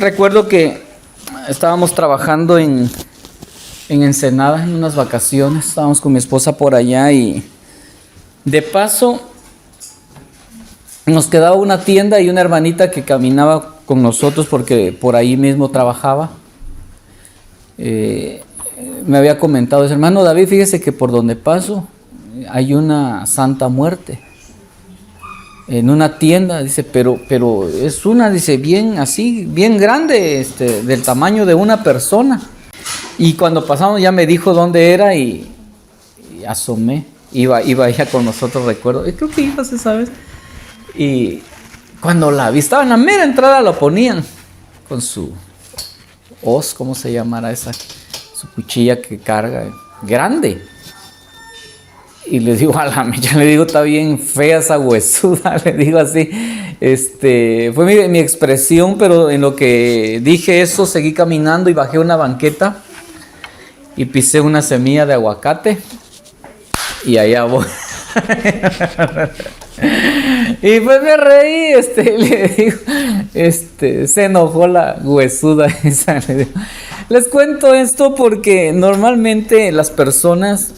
recuerdo que estábamos trabajando en Ensenada en unas vacaciones. Estábamos con mi esposa por allá y de paso nos quedaba una tienda y una hermanita que caminaba con nosotros porque por ahí mismo trabajaba. Me había comentado, dice, hermano David, fíjese que por donde paso hay una Santa Muerte en una tienda, dice, pero es una, dice, bien así, bien grande, del tamaño de una persona. Y cuando pasamos ya me dijo dónde era y asomé, iba ella con nosotros, recuerdo, creo que ibas esa vez. Y cuando la vi, estaba en la mera entrada, lo ponían con su hoz, ¿cómo se llamará esa? Su cuchilla que carga, grande. Y le digo a la mecha, le digo, está bien fea esa huesuda, le digo así. Fue mi expresión, pero en lo que dije eso, seguí caminando y bajé una banqueta y pisé una semilla de aguacate y allá voy. Y pues me reí, le digo, se enojó la huesuda esa, le digo. Les cuento esto porque normalmente las personas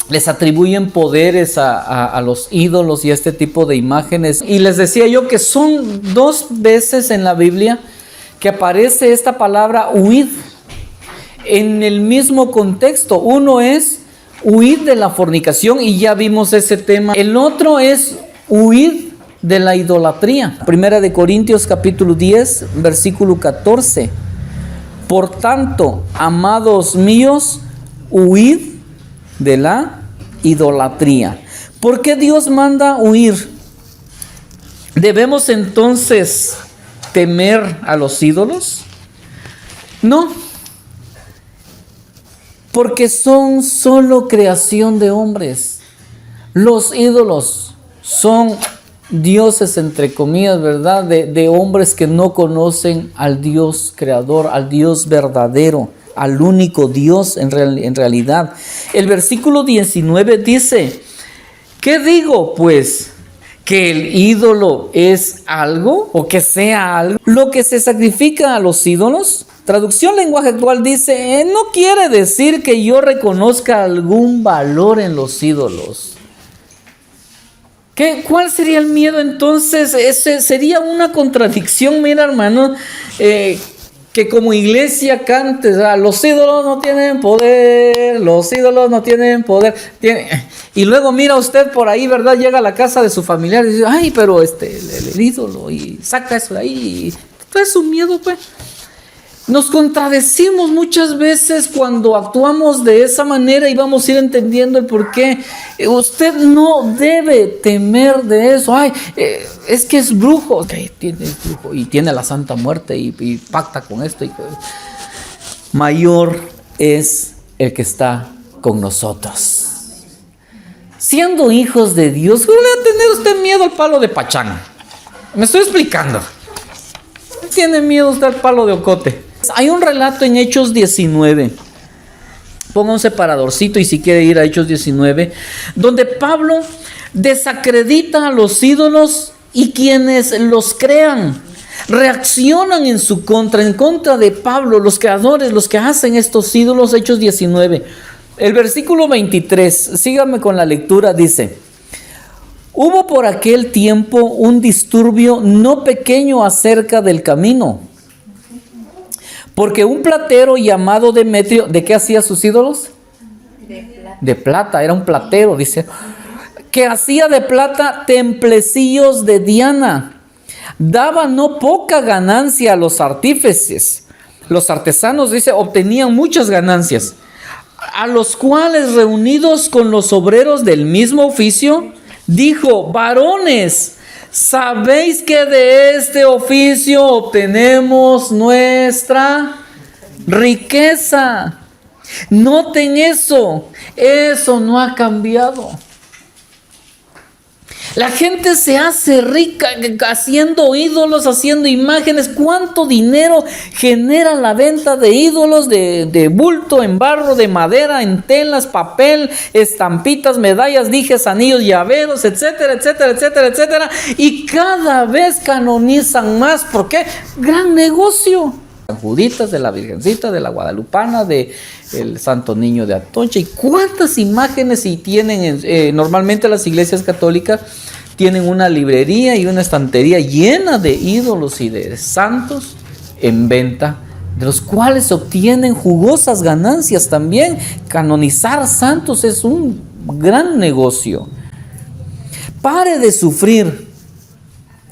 les atribuyen poderes a los ídolos y a este tipo de imágenes. Y les decía yo que son 2 veces en la Biblia que aparece esta palabra huid en el mismo contexto. Uno es huid de la fornicación y ya vimos ese tema. El otro es huid de la idolatría. Primera de Corintios capítulo 10, versículo 14. Por tanto, amados míos, huid de la idolatría. ¿Por qué Dios manda huir? ¿Debemos entonces temer a los ídolos? No, porque son solo creación de hombres. Los ídolos son dioses, entre comillas, ¿verdad? De hombres que no conocen al Dios creador, al Dios verdadero, al único Dios en realidad. El versículo 19 dice, ¿qué digo pues? ¿Que el ídolo es algo o que sea algo? Lo que se sacrifica a los ídolos, traducción lenguaje actual dice, no quiere decir que yo reconozca algún valor en los ídolos. ¿Cuál sería el miedo entonces? Ese sería una contradicción, mira hermano, que como iglesia cante, los ídolos no tienen poder, los ídolos no tienen poder. Y luego mira usted por ahí, ¿verdad? Llega a la casa de su familiar y dice, ay, pero el ídolo, y saca eso de ahí. Esto es un miedo, pues. Nos contradecimos muchas veces cuando actuamos de esa manera y vamos a ir entendiendo el por qué. Usted no debe temer de eso. Ay, es que es brujo. Okay, es brujo y tiene la Santa Muerte y pacta con esto. Mayor es el que está con nosotros. Siendo hijos de Dios, ¿cómo le va a tener usted miedo al palo de pachán? Me estoy explicando. ¿Tiene miedo usted al palo de ocote? Hay un relato en Hechos 19, ponga un separadorcito y si quiere ir a Hechos 19, donde Pablo desacredita a los ídolos y quienes los crean reaccionan en su contra, en contra de Pablo, los creadores, los que hacen estos ídolos. Hechos 19, el versículo 23, síganme con la lectura, dice: hubo por aquel tiempo un disturbio no pequeño acerca del camino, porque un platero llamado Demetrio, ¿de qué hacía sus ídolos? De plata, era un platero, dice, que hacía de plata templecillos de Diana. Daba no poca ganancia a los artífices. Los artesanos, dice, obtenían muchas ganancias, a los cuales, reunidos con los obreros del mismo oficio, dijo: varones, ¿sabéis que de este oficio obtenemos nuestra riqueza? Noten eso no ha cambiado. La gente se hace rica haciendo ídolos, haciendo imágenes. ¿Cuánto dinero genera la venta de ídolos de bulto, en barro, de madera, en telas, papel, estampitas, medallas, dijes, anillos, llaveros, etcétera, etcétera, etcétera, etcétera? Y cada vez canonizan más. ¿Por qué? Gran negocio. Juditas, de la Virgencita, de la Guadalupana, de el Santo Niño de Atocha. ¿Y cuántas imágenes y tienen? Normalmente las iglesias católicas tienen una librería y una estantería llena de ídolos y de santos en venta, de los cuales obtienen jugosas ganancias también. Canonizar santos es un gran negocio. Pare de sufrir.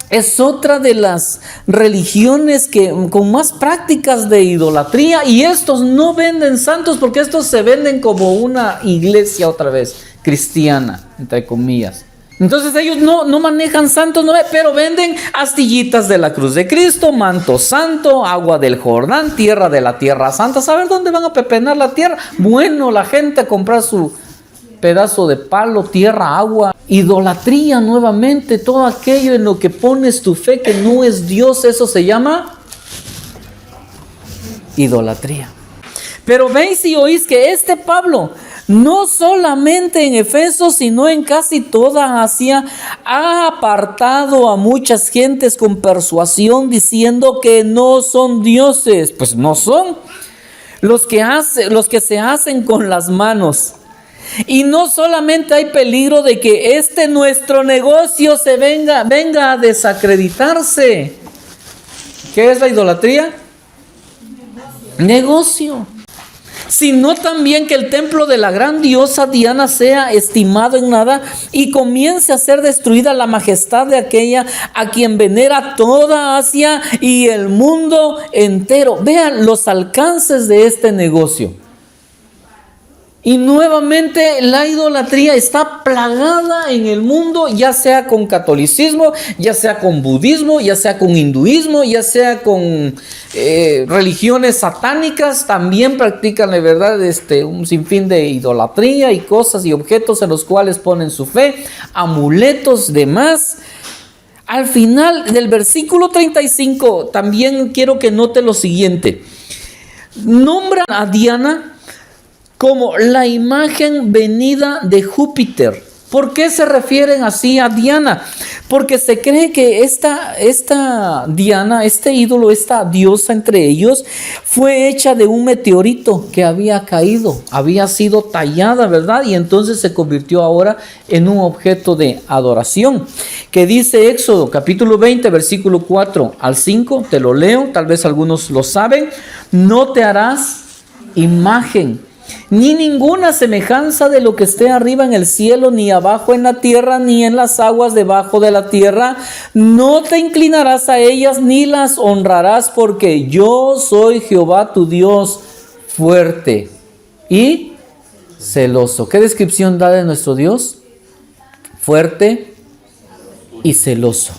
Es otra de las religiones con más prácticas de idolatría, y estos no venden santos porque estos se venden como una iglesia otra vez cristiana, entre comillas. Entonces ellos no manejan santos, pero venden astillitas de la cruz de Cristo, manto santo, agua del Jordán, tierra de la tierra santa. ¿Saber dónde van a pepenar la tierra? Bueno, la gente a comprar su pedazo de palo, tierra, agua. Idolatría nuevamente, todo aquello en lo que pones tu fe que no es Dios, eso se llama idolatría. Pero veis y oís que este Pablo, no solamente en Efeso, sino en casi toda Asia, ha apartado a muchas gentes con persuasión, diciendo que no son dioses. Pues no son los que se hacen con las manos. Y no solamente hay peligro de que nuestro negocio se venga a desacreditarse. ¿Qué es la idolatría? Negocio. Sino también que el templo de la gran diosa Diana sea estimado en nada y comience a ser destruida la majestad de aquella a quien venera toda Asia y el mundo entero. Vean los alcances de este negocio. Y nuevamente la idolatría está plagada en el mundo, ya sea con catolicismo, ya sea con budismo, ya sea con hinduismo, ya sea con religiones satánicas. También practican, la verdad, un sinfín de idolatría y cosas y objetos en los cuales ponen su fe, amuletos, demás. Al final del versículo 35 también quiero que note lo siguiente. Nombran a Diana como la imagen venida de Júpiter. ¿Por qué se refieren así a Diana? Porque se cree que esta Diana, este ídolo, esta diosa entre ellos, fue hecha de un meteorito que había caído, había sido tallada, ¿verdad? Y entonces se convirtió ahora en un objeto de adoración. Que dice Éxodo capítulo 20, versículo 4 al 5, te lo leo, tal vez algunos lo saben. No te harás imagen ni ninguna semejanza de lo que esté arriba en el cielo, ni abajo en la tierra, ni en las aguas debajo de la tierra. No te inclinarás a ellas, ni las honrarás, porque yo soy Jehová tu Dios, fuerte y celoso. ¿Qué descripción da de nuestro Dios? Fuerte y celoso.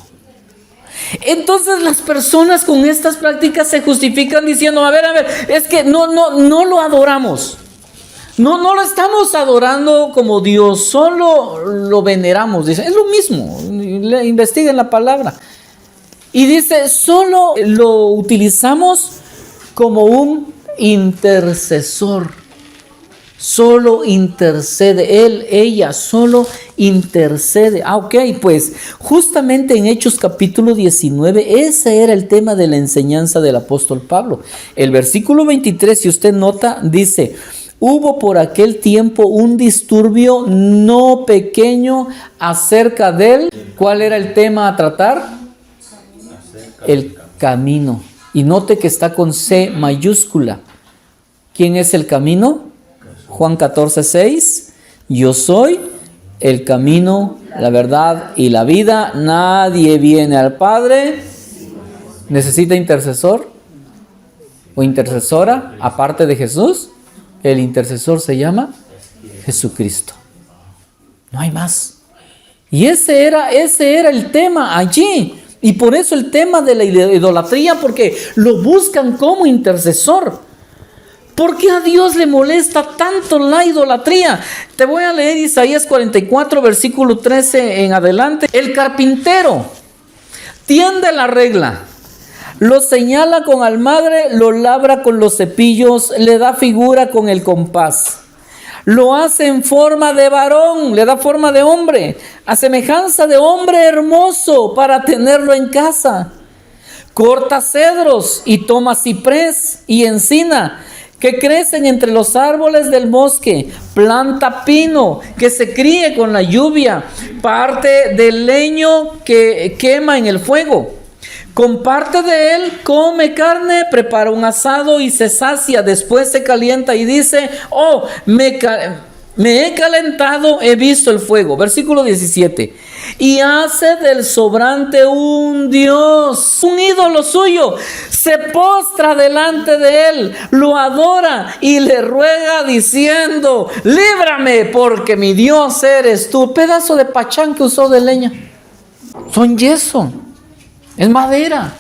Entonces las personas con estas prácticas se justifican diciendo, a ver, es que no lo adoramos. No lo estamos adorando como Dios, solo lo veneramos. Dice, es lo mismo, investiguen la palabra. Y dice, solo lo utilizamos como un intercesor. Solo intercede, él, ella, solo intercede. Ok, pues justamente en Hechos capítulo 19, ese era el tema de la enseñanza del apóstol Pablo. El versículo 23, si usted nota, dice, hubo por aquel tiempo un disturbio no pequeño acerca del... ¿Cuál era el tema a tratar? El camino. Y note que está con C mayúscula. ¿Quién es el camino? Juan 14:6. Yo soy el camino, la verdad y la vida. Nadie viene al Padre. ¿Necesita intercesor o intercesora aparte de Jesús? El intercesor se llama Jesucristo. No hay más. Y ese era el tema allí. Y por eso el tema de la idolatría, porque lo buscan como intercesor. ¿Por qué a Dios le molesta tanto la idolatría? Te voy a leer Isaías 44, versículo 13 en adelante. El carpintero tiende la regla, lo señala con almagre, lo labra con los cepillos, le da figura con el compás. Lo hace en forma de varón, le da forma de hombre, a semejanza de hombre hermoso para tenerlo en casa. Corta cedros y toma ciprés y encina que crecen entre los árboles del bosque. Planta pino que se críe con la lluvia. Parte del leño que quema en el fuego. Con parte de él come carne, prepara un asado y se sacia. Después se calienta y dice: oh, me he calentado, he visto el fuego. Versículo 17. Y hace del sobrante un dios, un ídolo suyo. Se postra delante de él, lo adora y le ruega diciendo: líbrame, porque mi Dios eres tú. Pedazo de pachán que usó de leña. Son yeso, es madera,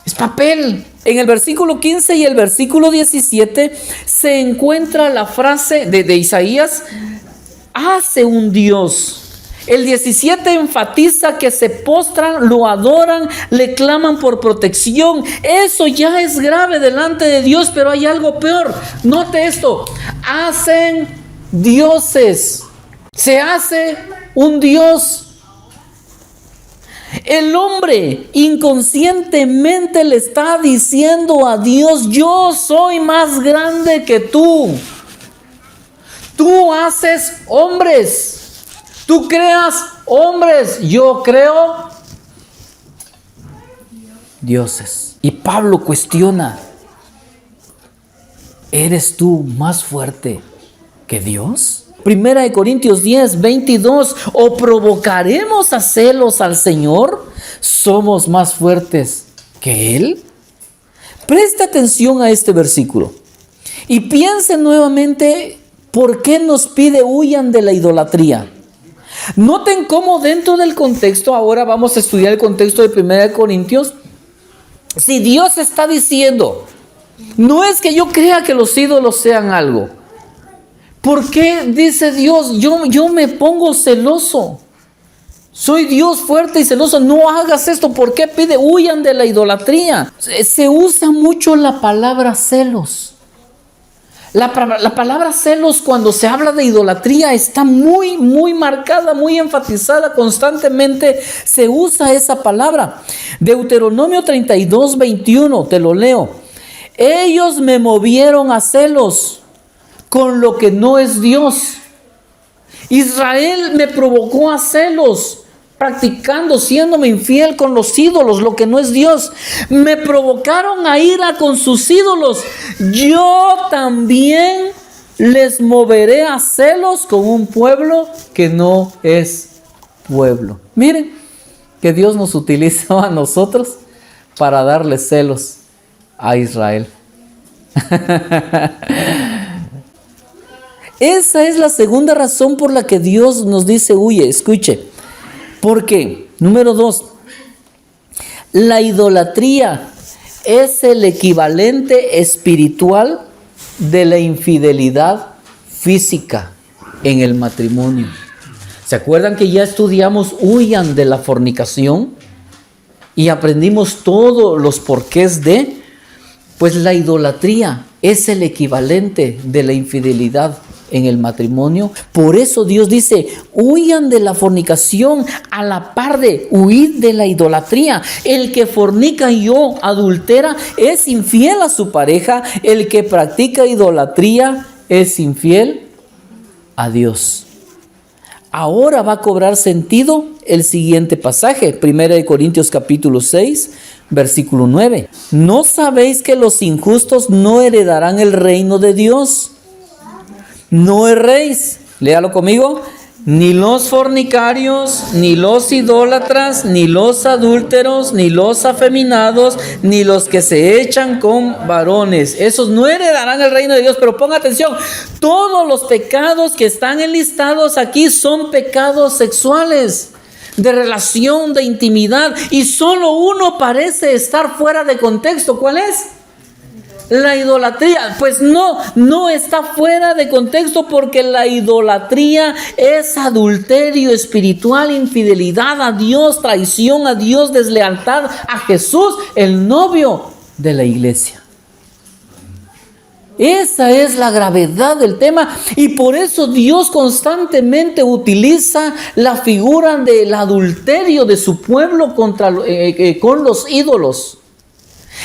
es papel. En el versículo 15 y el versículo 17 se encuentra la frase de Isaías: hace un dios. El 17 enfatiza que se postran, lo adoran, le claman por protección. Eso ya es grave delante de Dios, pero hay algo peor. Note esto: hacen dioses. Se hace un dios. El hombre inconscientemente le está diciendo a Dios: yo soy más grande que tú. Tú haces hombres. Tú creas hombres, yo creo dioses. Y Pablo cuestiona: ¿eres tú más fuerte que Dios? Primera de Corintios 10, 22. ¿O provocaremos a celos al Señor? ¿Somos más fuertes que Él? Presta atención a este versículo y piense nuevamente por qué nos pide huyan de la idolatría. Noten cómo dentro del contexto, ahora vamos a estudiar el contexto de 1 Corintios. Si Dios está diciendo, no es que yo crea que los ídolos sean algo. ¿Por qué dice Dios, yo me pongo celoso? Soy Dios fuerte y celoso, no hagas esto. ¿Por qué pide huyan de la idolatría? Se usa mucho la palabra celos. La palabra celos, cuando se habla de idolatría, está muy, muy marcada, muy enfatizada. Constantemente se usa esa palabra. Deuteronomio 32, 21, te lo leo. Ellos me movieron a celos con lo que no es Dios. Israel me provocó a celos, practicando, siéndome infiel con los ídolos, lo que no es Dios. Me provocaron a ira con sus ídolos. Yo también les moveré a celos con un pueblo que no es pueblo. Miren que Dios nos utilizó a nosotros para darle celos a Israel. Esa es la segunda razón por la que Dios nos dice huye. Escuche. Porque, número 2, la idolatría es el equivalente espiritual de la infidelidad física en el matrimonio. ¿Se acuerdan que ya estudiamos huyan de la fornicación? Y aprendimos todos los porqués de. Pues la idolatría es el equivalente de la infidelidad en el matrimonio. Por eso Dios dice, huyan de la fornicación a la par de huir de la idolatría. El que fornica y adultera es infiel a su pareja. El que practica idolatría es infiel a Dios. Ahora va a cobrar sentido el siguiente pasaje, 1 Corintios capítulo 6, versículo 9. ¿No sabéis que los injustos no heredarán el reino de Dios? No erréis, léalo conmigo, ni los fornicarios, ni los idólatras, ni los adúlteros, ni los afeminados, ni los que se echan con varones. Esos no heredarán el reino de Dios. Pero ponga atención, todos los pecados que están enlistados aquí son pecados sexuales, de relación, de intimidad, y solo uno parece estar fuera de contexto. ¿Cuál es? La idolatría, pues no está fuera de contexto, porque la idolatría es adulterio espiritual, infidelidad a Dios, traición a Dios, deslealtad a Jesús, el novio de la iglesia. Esa es la gravedad del tema, y por eso Dios constantemente utiliza la figura del adulterio de su pueblo con los ídolos.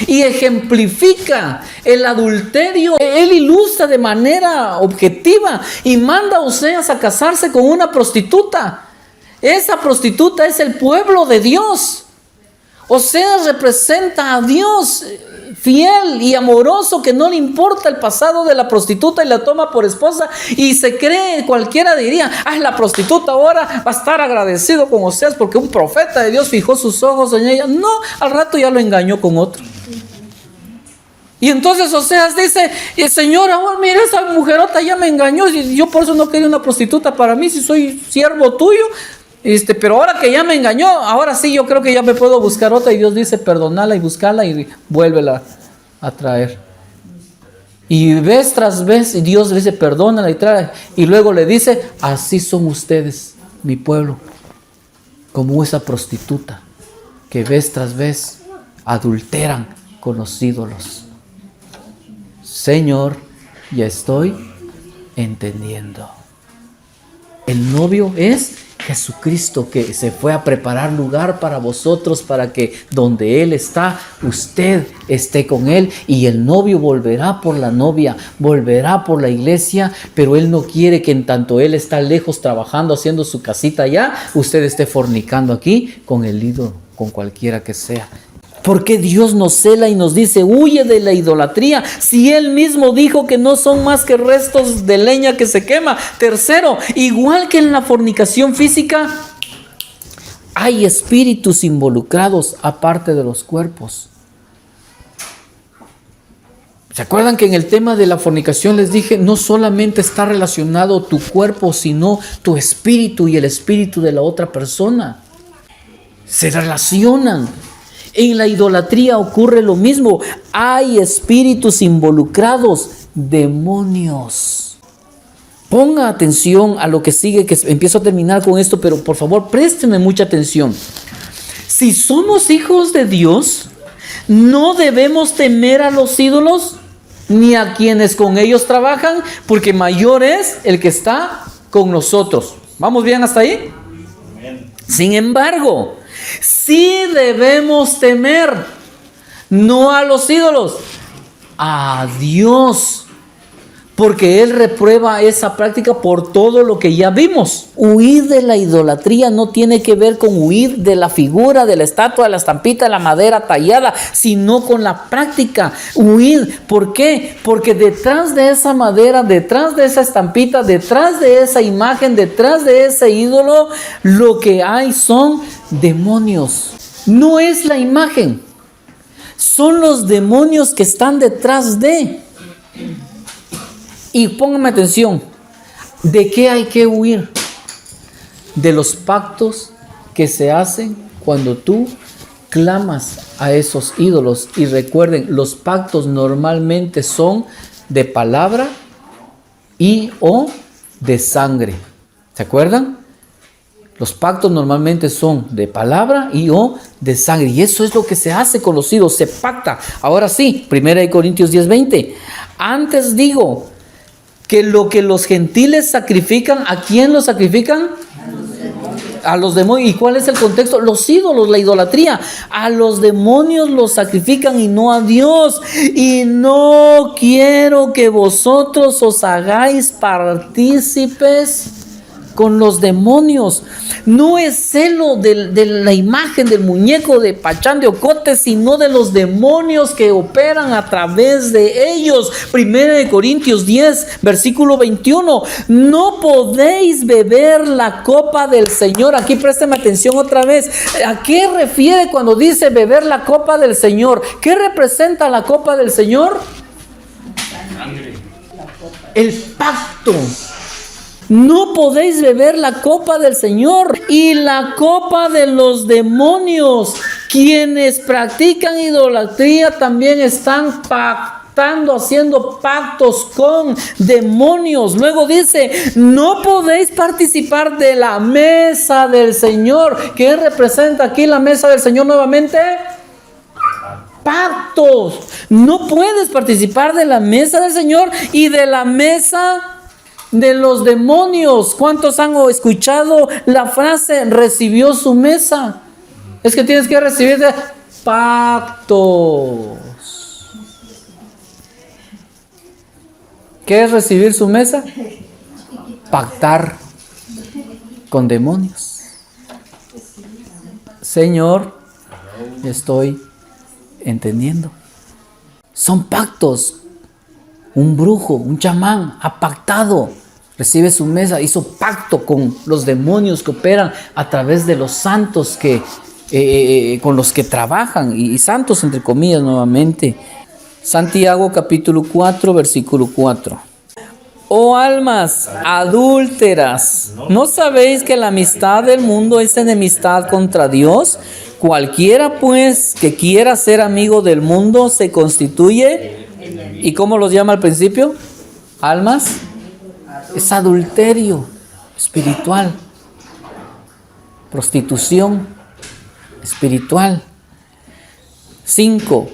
Y ejemplifica el adulterio. Él ilustra de manera objetiva y manda a Oseas a casarse con una prostituta. Esa prostituta es el pueblo de Dios. Oseas representa a Dios fiel y amoroso, que no le importa el pasado de la prostituta y la toma por esposa, y se cree, cualquiera diría, la prostituta ahora va a estar agradecido con Oseas porque un profeta de Dios fijó sus ojos en ella. No, al rato ya lo engañó con otro. Y entonces Oseas dice: Señor, ahora mira, esa mujerota ya me engañó, y yo por eso no quería una prostituta para mí, si soy siervo tuyo. Pero ahora que ya me engañó, ahora sí yo creo que ya me puedo buscar otra. Y Dios dice: perdonala y buscala y vuélvela a traer. Y vez tras vez, y Dios le dice: perdónala y trae. Y luego le dice: así son ustedes, mi pueblo, como esa prostituta que vez tras vez adulteran con los ídolos. Señor, ya estoy entendiendo. El novio es Jesucristo, que se fue a preparar lugar para vosotros, para que donde Él está, usted esté con Él. Y el novio volverá por la novia, volverá por la iglesia, pero Él no quiere que en tanto Él está lejos trabajando, haciendo su casita allá, usted esté fornicando aquí con el ídolo, con cualquiera que sea. ¿Por qué Dios nos cela y nos dice: huye de la idolatría, si Él mismo dijo que no son más que restos de leña que se quema? Tercero, igual que en la fornicación física, hay espíritus involucrados aparte de los cuerpos. ¿Se acuerdan que en el tema de la fornicación les dije, no solamente está relacionado tu cuerpo, sino tu espíritu y el espíritu de la otra persona? Se relacionan. En la idolatría ocurre lo mismo. Hay espíritus involucrados, demonios. Ponga atención a lo que sigue, que empiezo a terminar con esto, pero por favor présteme mucha atención. Si somos hijos de Dios, no debemos temer a los ídolos ni a quienes con ellos trabajan, porque mayor es el que está con nosotros. ¿Vamos bien hasta ahí? Sin embargo, sí debemos temer, no a los ídolos, a Dios, porque Él reprueba esa práctica por todo lo que ya vimos. Huir de la idolatría no tiene que ver con huir de la figura, de la estatua, de la estampita, de la madera tallada, sino con la práctica. Huir, ¿por qué? Porque detrás de esa madera, detrás de esa estampita, detrás de esa imagen, detrás de ese ídolo, lo que hay son demonios. No es la imagen, son los demonios que están detrás de. Y póngame atención, ¿de qué hay que huir? De los pactos que se hacen cuando tú clamas a esos ídolos. Y recuerden, los pactos normalmente son de palabra y o de sangre. ¿Se acuerdan? Los pactos normalmente son de palabra y o de sangre. Y eso es lo que se hace con los ídolos, se pacta. Ahora sí, 1 Corintios 10:20. Antes digo que lo que los gentiles sacrifican, ¿a quién lo sacrifican? A los demonios. ¿Y cuál es el contexto? Los ídolos, la idolatría. A los demonios los sacrifican y no a Dios. Y no quiero que vosotros os hagáis partícipes con los demonios. No es celo de la imagen del muñeco de Pachán de Ocote, sino de los demonios que operan a través de ellos. 1 Corintios 10, versículo 21. No podéis beber la copa del Señor. Aquí présteme atención otra vez. ¿A qué refiere cuando dice beber la copa del Señor? ¿Qué representa la copa del Señor? El pacto. No podéis beber la copa del Señor y la copa de los demonios. Quienes practican idolatría también están pactando pactando, haciendo pactos con demonios. Luego dice, no podéis participar de la mesa del Señor. ¿Qué representa aquí la mesa del Señor nuevamente? Pactos. No puedes participar de la mesa del Señor y de la mesa de los demonios. ¿Cuántos han escuchado la frase recibió su mesa? Es que tienes que recibir de pactos. ¿Qué es recibir su mesa? Pactar con demonios. Señor, estoy entendiendo. Son pactos. Un brujo, un chamán ha pactado, recibe su mesa, hizo pacto con los demonios que operan a través de los santos con los que trabajan, y santos entre comillas nuevamente. Santiago capítulo 4, versículo 4. Oh almas adúlteras, ¿no sabéis que la amistad del mundo es enemistad contra Dios? Cualquiera pues que quiera ser amigo del mundo se constituye, ¿y cómo los llama al principio? Almas. Es adulterio espiritual, prostitución espiritual. 5.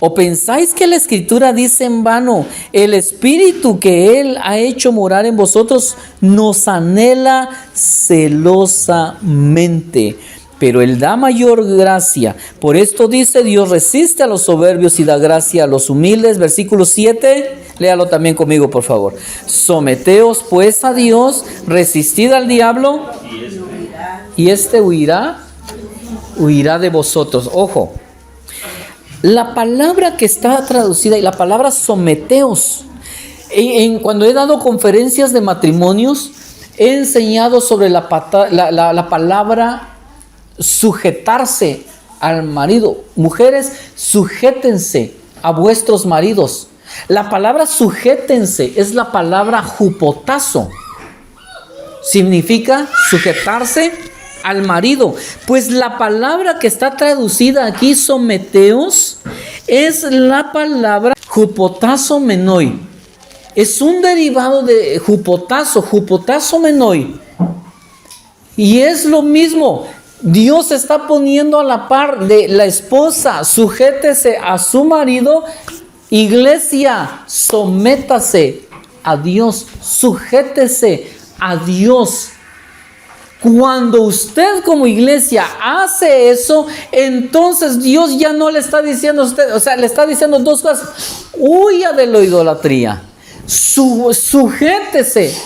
¿O pensáis que la Escritura dice en vano, el Espíritu que Él ha hecho morar en vosotros nos anhela celosamente? Pero Él da mayor gracia. Por esto dice, Dios resiste a los soberbios y da gracia a los humildes. Versículo 7, léalo también conmigo, por favor. Someteos pues a Dios, resistid al diablo, y éste huirá de vosotros. Ojo, la palabra que está traducida, y la palabra someteos, cuando he dado conferencias de matrimonios, he enseñado sobre la palabra sujetarse al marido. Mujeres, sujétense a vuestros maridos. La palabra sujétense es la palabra jupotazo. Significa sujetarse al marido. Pues la palabra que está traducida aquí, someteos, es la palabra jupotazo menoi. Es un derivado de jupotazo menoi. Y es lo mismo. Dios está poniendo a la par de la esposa, sujétese a su marido. Iglesia, sométase a Dios, sujétese a Dios. Cuando usted como iglesia hace eso, entonces Dios ya no le está diciendo a usted, o sea, le está diciendo dos cosas: huya de la idolatría, sujétese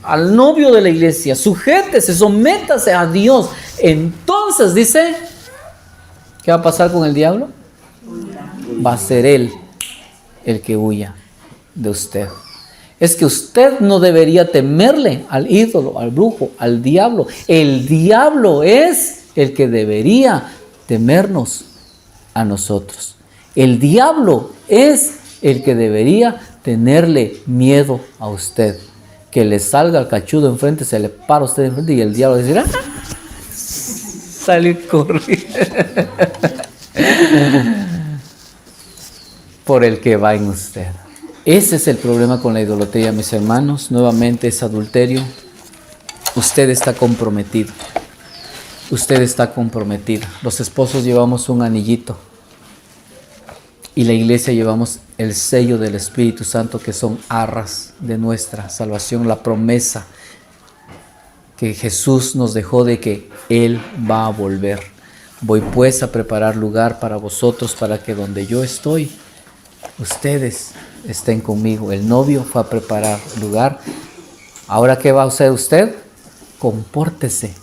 al novio de la iglesia, sujétese, sométase a Dios. Entonces dice, ¿qué va a pasar con el diablo? Va a ser él el que huya de usted. Es que usted no debería temerle al ídolo, al brujo, al diablo. El diablo es el que debería temernos a nosotros. El diablo es el que debería tenerle miedo a usted. Que le salga el cachudo enfrente, se le para a usted enfrente y el diablo decirá, salir corriendo por el que va en usted. Ese es el problema con la idolatría, mis hermanos. Nuevamente es adulterio. Usted está comprometido. Usted está comprometida. Los esposos llevamos un anillito. Y la iglesia llevamos el sello del Espíritu Santo, que son arras de nuestra salvación. La promesa que Jesús nos dejó de que Él va a volver. Voy pues a preparar lugar para vosotros, para que donde yo estoy, ustedes estén conmigo. El novio fue a preparar lugar. Ahora, ¿qué va a hacer usted? Compórtese,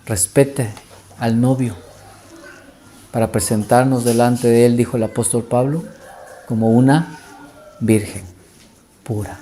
respete al novio, para presentarnos delante de él, dijo el apóstol Pablo, como una virgen pura.